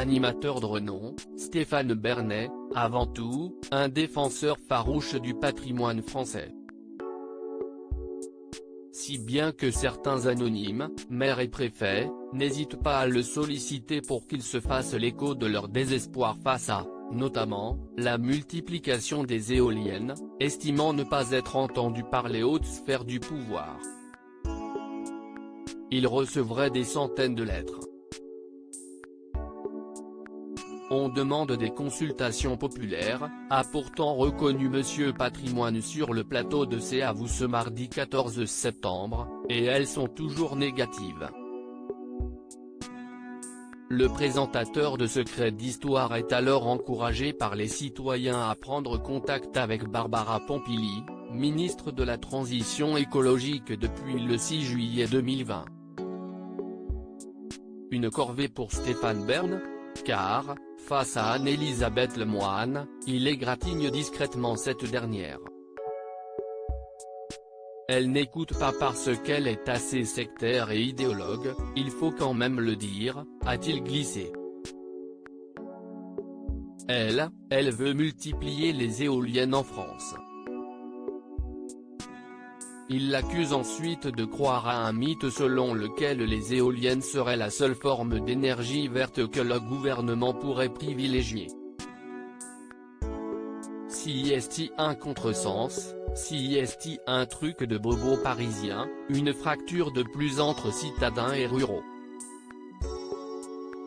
Animateur de renom, Stéphane Bern est, avant tout, un défenseur farouche du patrimoine français. Si bien que certains anonymes, maires et préfets, n'hésitent pas à le solliciter pour qu'il se fasse l'écho de leur désespoir face à, notamment, la multiplication des éoliennes, estimant ne pas être entendu par les hautes sphères du pouvoir. Il recevrait des centaines de lettres. On demande des consultations populaires, a pourtant reconnu Monsieur Patrimoine sur le plateau de C'est à vous ce mardi 14 septembre, et elles sont toujours négatives. Le présentateur de Secrets d'Histoire est alors encouragé par les citoyens à prendre contact avec Barbara Pompili, ministre de la Transition écologique depuis le 6 juillet 2020. Une corvée pour Stéphane Bern, car, face à Anne-Elisabeth Lemoine, il égratigne discrètement cette dernière. Elle n'écoute pas parce qu'elle est assez sectaire et idéologue, il faut quand même le dire, a-t-il glissé. Elle veut multiplier les éoliennes en France. Il l'accuse ensuite de croire à un mythe selon lequel les éoliennes seraient la seule forme d'énergie verte que le gouvernement pourrait privilégier. Si est-il un contresens, si est-il un truc de bobo parisien, une fracture de plus entre citadins et ruraux.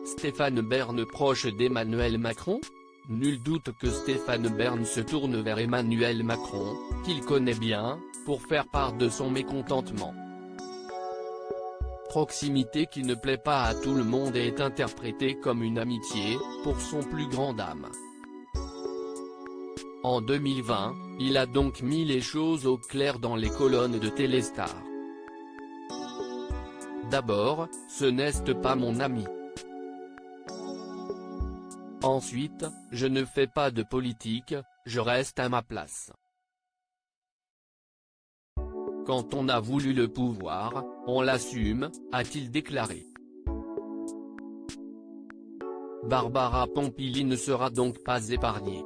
Stéphane Bern proche d'Emmanuel Macron ? Nul doute que Stéphane Bern se tourne vers Emmanuel Macron, qu'il connaît bien, pour faire part de son mécontentement. Proximité qui ne plaît pas à tout le monde et est interprétée comme une amitié, pour son plus grand dame. En 2020, il a donc mis les choses au clair dans les colonnes de Téléstar. D'abord, ce n'est pas mon ami. Ensuite, je ne fais pas de politique, je reste à ma place. Quand on a voulu le pouvoir, on l'assume, a-t-il déclaré. Barbara Pompili ne sera donc pas épargnée.